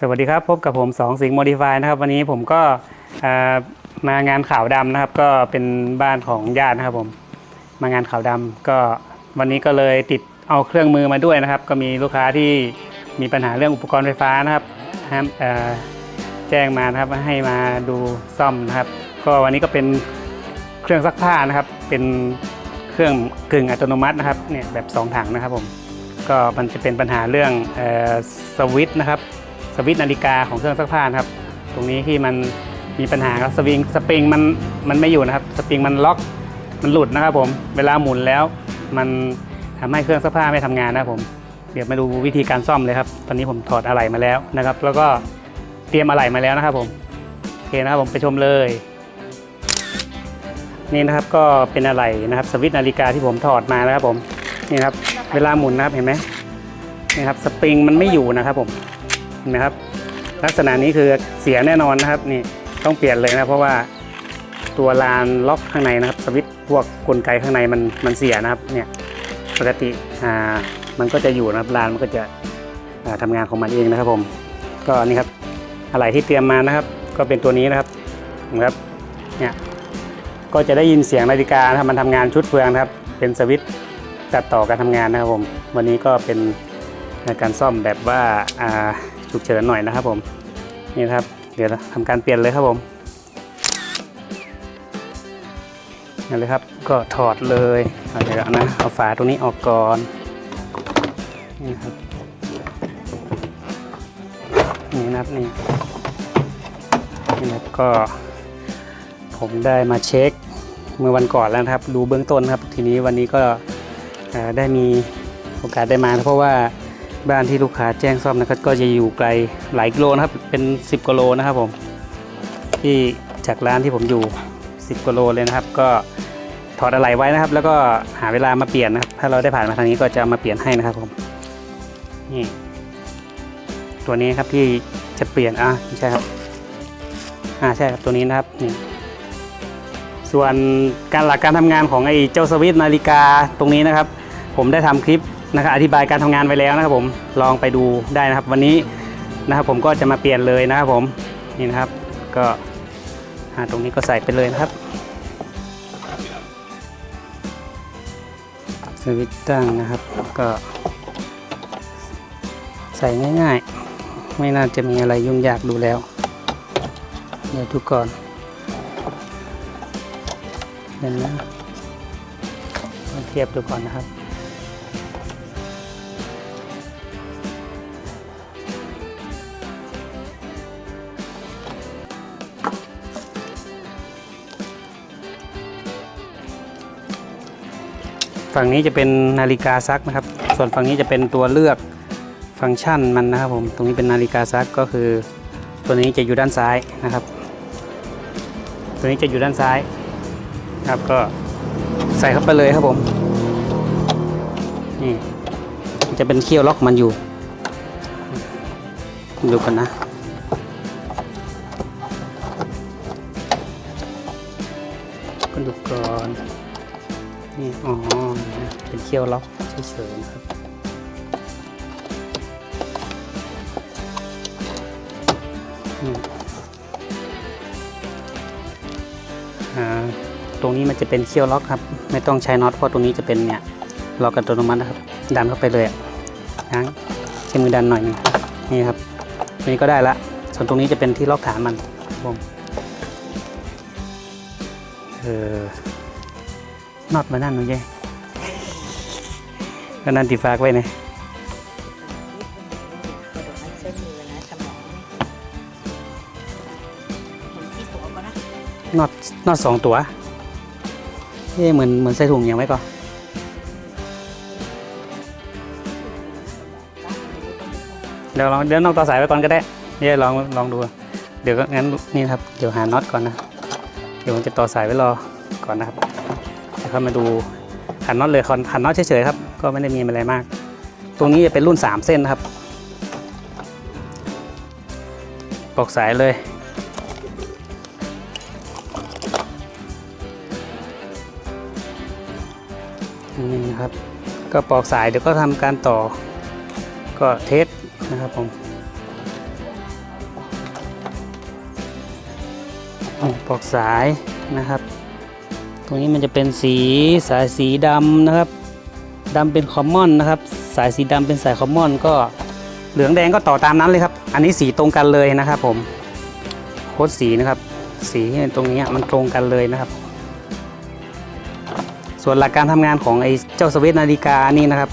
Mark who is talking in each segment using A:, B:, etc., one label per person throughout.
A: สวัสดีครับพบกับผมสองสิงห์โมดิฟายนะครับวันนี้ผมก็มางานขาวดำนะครับก็เป็นบ้านของญาตินะครับผมมางานขาวดำก็วันนี้ก็เลยติดเอาเครื่องมือมาด้วยนะครับก็มีลูกค้าที่มีปัญหาเรื่องอุปกรณ์ไฟฟ้านะครับแจ้งมานะครับให้มาดูซ่อมนะครับก็วันนี้ก็เป็นเครื่องซักผ้านะครับเป็นเครื่องกึ่งอัตโนมัตินะครับเนี่ยแบบ2ถังนะครับผมก็มันจะเป็นปัญหาเรื่องสวิตช์นะครับสวิตช์นาฬิกาของเครื่องซักผ้านะครับตรงนี้ที่มันมีปัญหาครับสปริงมันไม่อยู่นะครับสปริงมันล็อกมันหลุดนะครับผมเวลาหมุนแล้วมันทำให้เครื่องซักผ้าไม่ทำงานนะครับผมเดี๋ยวมาดูวิธีการซ่อมเลยครับตอนนี้ผมถอดอะไหล่มาแล้วนะครับแล้วก็เตรียมอะไหล่มาแล้วนะครับผมโอเคนะครับผมไปชมเลยนี่นะครับก็เป็นอะไหล่นะครับสวิตช์นาฬิกาที่ผมถอดมานะครับผมนี่ครับเวลาหมุนนะครับเห็นไหมนี่ครับสปริงมันไม่อยู่นะครับผมเห็นไหมครับลักษณะนี้คือเสียแน่นอนนะครับนี่ต้องเปลี่ยนเลยนะเพราะว่าตัวลานล็อกข้างในนะครับสวิตช์พวกกลไกข้างในมันเสียนะครับเนี่ยปกติมันก็จะอยู่นะครับลานมันก็จะทำงานของมันเองนะครับผมก็นี่ครับอะไหล่ที่เตรียมมานะครับก็เป็นตัวนี้นะครับเนี่ยก็จะได้ยินเสียงนาฬิกานะครับมันทำงานชุดเฟืองนะครับเป็นสวิตช์ตัดต่อการทำงานนะครับผมวันนี้ก็เป็นการซ่อมแบบว่าฉุกเฉินหน่อยนะครับผมนี่ครับเดี๋ยวทำการเปลี่ยนเลยครับผมนี่เลยครับก็ถอดเลยเดี๋ยวนะเอาฝาตรงนี้ออกก่อนนี่ครับนี่นะครับนี่นะครับก็ผมได้มาเช็คเมื่อวันก่อนแล้วครับดูเบื้องต้นครับทีนี้วันนี้ก็ได้มีโอกาสได้มาเพราะว่าบ้านที่ลูกค้าแจ้งซ่อมนะครับก็จะอยู่ไกลหลายกิโลนะครับเป็น10กิโลนะครับผมที่จากร้านที่ผมอยู่10กิโลเลยนะครับก็ถอดอะไหล่ไว้นะครับแล้วก็หาเวลามาเปลี่ยนนะครับถ้าเราได้ผ่านมาทางนี้ก็จะมาเปลี่ยนให้นะครับผมนี่ตัวนี้ครับที่จะเปลี่ยนใช่ครับใช่ครับตัวนี้นะครับนี่ส่วนหลักการทำงานของไอ้เจ้าสวิตช์นาฬิกาตรงนี้นะครับผมได้ทำคลิปนะครับอธิบายการทำงานไว้แล้วนะครับผมลองไปดูได้นะครับวันนี้นะครับผมก็จะมาเปลี่ยนเลยนะครับผมนี่นะครับก็ตรงนี้ก็ใส่ไปเลยนะครับสวิตช์ตั้งนะครับก็ใส่ง่ายๆไม่น่าจะมีอะไรยุ่งยากดูแล้วเดี๋ยวดูก่อนเดี๋ยวนะมาเทียบดูก่อนนะครับฝั่งนี้จะเป็นนาฬิกาซักนะครับส่วนฝั่งนี้จะเป็นตัวเลือกฟังก์ชันมันนะครับผมตรงนี้เป็นนาฬิกาซักก็คือตัวนี้จะอยู่ด้านซ้ายนะครับตัวนี้จะอยู่ด้านซ้ายครับก็ใส่เข้าไปเลยครับผมนี่จะเป็นเขี้ยวล็อกมันอยู่ดูกันนะก็ดูก่อนนี่เป็นเขี้ยวล็อกเฉยๆครับตรงนี้มันจะเป็นเขี้ยวล็อกครับไม่ต้องใช้น็อตเพราะตรงนี้จะเป็นเนี่ยล็อกอัตโนมัตินะครับดันเข้าไปเลยง้างใช้มือดันหน่อยนึงนี่ครับตรงนี้ก็ได้ละส่วนตรงนี้จะเป็นที่ล็อกฐานมันผมน็อตมานั่นหนูเย้ก็นั่นตีฝากไว้เนี่ยน็อต2ตัวเหมือนใส่ถุงอย่างไว้ก่อนเดี๋ยวน้องต่อสายไว้ก่อนก็ได้ลองดูเดี๋ยวงั้นนี่ครับเดี๋ยวหาน็อตก่อนนะเดี๋ยวผมจะต่อสายไว้รอก่อนนะครับเดี๋ยวเข้ามาดูขันน็อตเลยขันน็อตเฉยๆครับก็ไม่ได้มีอะไรมากตรงนี้จะเป็นรุ่น3เส้นนะครับปลอกสายเลยนี่นะครับก็ปลอกสายเดี๋ยวก็ทำการต่อก็เทสนะครับผม ปลอกสายนะครับตรงนี้มันจะเป็นสายสีดำนะครับดำเป็นคอมมอนนะครับสายสีดำเป็นสายคอมมอนก็เหลืองแดงก็ต่อตามนั้นเลยครับอันนี้สีตรงกันเลยนะครับผมโค้ดสีนะครับสีตรงนี้มันตรงกันเลยนะครับส่วนหลักการทำงานของไอ้เจ้าสวิตช์นาฬิกานี่นะครับ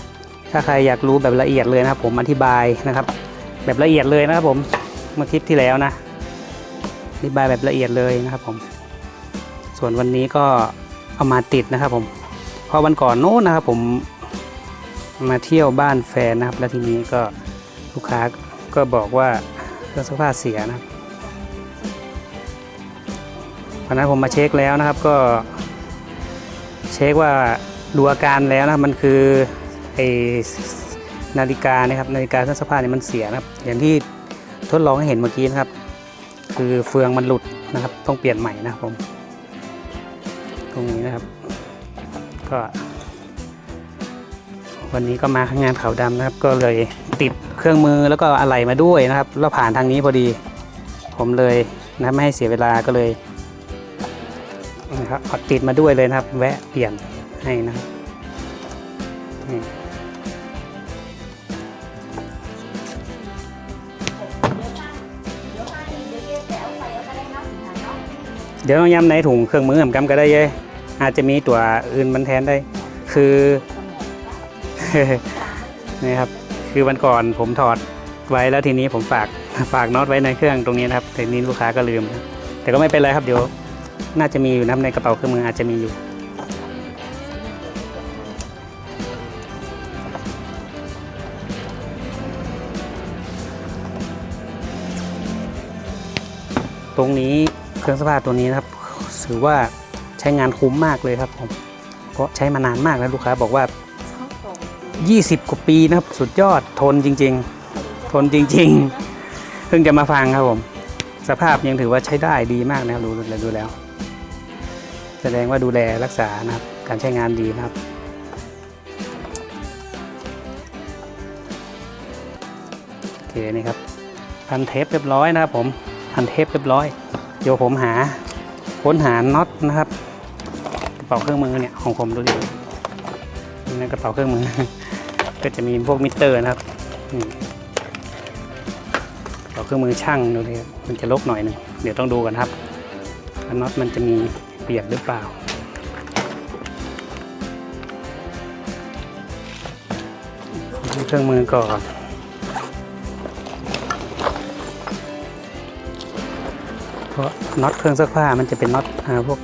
A: ถ้าใครอยากรู้แบบละเอียดเลยนะครับผมอธิบายนะครับแบบละเอียดเลยนะครับผมเมื่อคลิปที่แล้วนะอธิบายแบบละเอียดเลยนะครับผมส่วนวันนี้ก็เอามาติดนะครับผมเพราะวันก่อนโน้นนะครับผมมาเที่ยวบ้านแฟนนะครับแล้วทีนี้ก็ลูกค้าก็บอกว่าเครื่องซักผ้าเสียนะครับวันนั้นผมมาเช็คแล้วนะครับก็เช็คว่าดูอาการแล้วนะมันคือไอนาฬิกานะครับนาฬิกาเครื่องซักผ้าเนี่ยมันเสียนะครับอย่างที่ทดลองให้เห็นเมื่อกี้นะครับคือเฟืองมันหลุดนะครับต้องเปลี่ยนใหม่นะครับผมตรงนี้นะครับก็วันนี้ก็มางานขาวดำนะครับก็เลยติดเครื่องมือแล้วก็อะไหล่มาด้วยนะครับแล้วผ่านทางนี้พอดีผมเลยนะไม่ให้เสียเวลาก็เลยนะครับติดมาด้วยเลยนะครับแวะเปลี่ยนให้นะครับเดี๋ยวต้องย้ำในถุงเครื่องมือผมกำก็ได้เยอาจจะมีตัวอื่นมันแทนได้คือ นี่ครับคือวันก่อนผมถอดไว้แล้วทีนี้ผมฝากน็อตไว้ในเครื่องตรงนี้นะครับแต่นี้ลูกค้าก็ลืมแต่ก็ไม่เป็นไรครับเดี๋ยวน่าจะมีอยู่นะในกระเป๋าเครื่องมืออาจจะมีอยู่ตรงนี้เครื่องซักผ้าตัวนี้นะครับถือว่าใช้งานคุ้มมากเลยครับผมเพราะใช้มานานมากแล้วลูกค้าบอกว่า20 กว่าปีนะครับสุดยอดทนจริงๆทนจริงๆเพิ่งจะมาฟังครับผมสภาพยังถือว่าใช้ได้ดีมากนะครับดูแล้วแสดงว่าดูแลรักษานะครับการใช้งานดีนะครับโอเคนี่ครับพันเทปเรียบร้อยนะครับผมพันเทปเรียบร้อยเดี๋ยวผมค้นหาน็อตนะครับกระเป๋าเครื่องมือเนี่ยของผมดูดินี่กระเป๋าเครื่องมือ ก็จะมีพวกมิเตอร์นะครับกระเป๋าเครื่องมือช่างดูดิมันจะลกหน่อยหนึ่งเดี๋ยวต้องดูกันครับน็อตมันจะมีเปียกหรือเปล่าเครื่องมือก่อนเพราะน็อตเครื่องซักผ้ามันจะเป็นน็อตพวก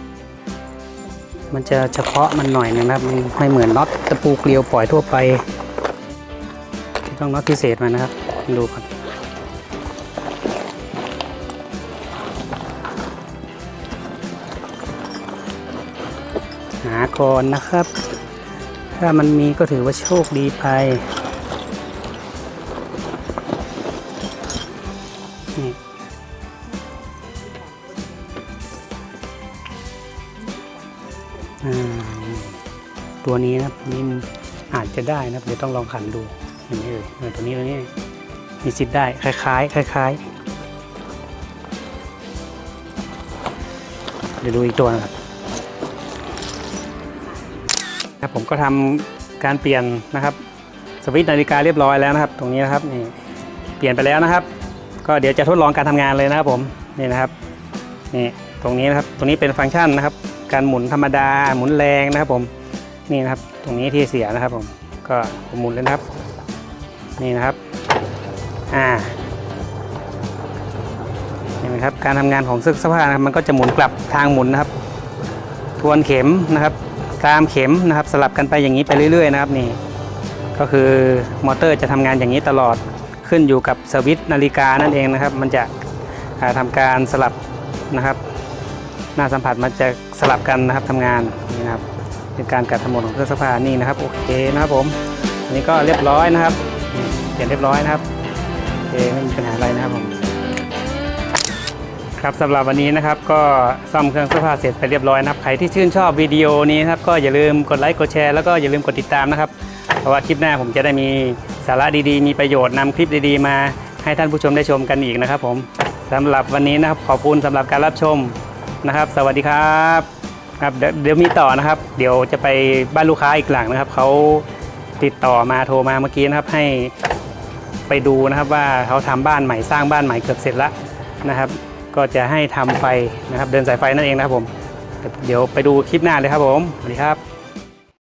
A: มันจะเฉพาะมันหน่อยนะครับมันไม่เหมือนน็อตตะปูเกลียวปล่อยทั่วไปต้องน็อตพิเศษมานะครับดูก่อนหาก่อนนะครับถ้ามันมีก็ถือว่าโชคดีไปนี่ตัวนี้นะครับนี่อาจจะได้นะครับเดี๋ยวต้องลองขันดูอย่างนี้เลยตัวนี้มีสิทธิ์ได้คล้ายเดี๋ยวดูอีกตัวนะครับผมก็ทำการเปลี่ยนนะครับสวิตช์นาฬิกาเรียบร้อยแล้วนะครับตรงนี้นะครับนี่เปลี่ยนไปแล้วนะครับก็เดี๋ยวจะทดลองการทำงานเลยนะครับผมนี่นะครับนี่ตรงนี้นะครับตรงนี้เป็นฟังก์ชันนะครับการหมุนธรรมดาหมุนแรงนะครับผมนี่นะครับตรงนี้ที่เสียนะครับผมก็ผมหมุนเลยนะครับนี่นะครับเห็นไหมครับการทำงานของเครื่องซักผ้านะครับมันก็จะหมุนกลับทางหมุนนะครับทวนเข็มนะครับตามเข็มนะครับสลับกันไปอย่างนี้ไปเรื่อยๆนะครับนี่ก็คือมอเตอร์จะทำงานอย่างนี้ตลอดขึ้นอยู่กับสวิตช์นาฬิกานั่นเองนะครับมันจะทำการสลับนะครับหน้าสัมผัสมันจะสลับกันนะครับทำงานนี่นะครับเป็นการกัดทั้งหมดของเครื่องซักผ้านี่นะครับโอเคนะครับผมอันนี้ก็เรียบร้อยนะครับเปลี่ยนเรียบร้อยนะครับโอเคไม่มีปัญหาอะไรนะครับผมครับสำหรับวันนี้นะครับก็ซ่อมเครื่องซักผ้าเสร็จไปเรียบร้อยนะครับใครที่ชื่นชอบวิดีโอนี้นะครับก็อย่าลืมกดไลค์กดแชร์แล้วก็อย่าลืมกดติดตามนะครับเพราะว่าคลิปหน้าผมจะได้มีสาระดีๆมีประโยชน์นำคลิปดีๆมาให้ท่านผู้ชมได้ชมกันอีกนะครับผมสำหรับวันนี้นะครับขอบคุณสำหรับการรับชม นะครับ สวัสดีครับครับเดี๋ยวมีต่อนะครับ เดี๋ยวจะไปบ้านลูกค้าอีกหลังนะครับเขาติดต่อมาโทรมาเมื่อกี้นะครับให้ไปดูนะครับว่าเขาทำบ้านใหม่สร้างบ้านใหม่เกือบเสร็จแล้วนะครับ ก็จะให้ทำไฟนะครับเดินสายไฟนั่นเองนะครับผมเดี๋ยวไปดูคลิปหน้าเลยครับผมสวัสดีครับ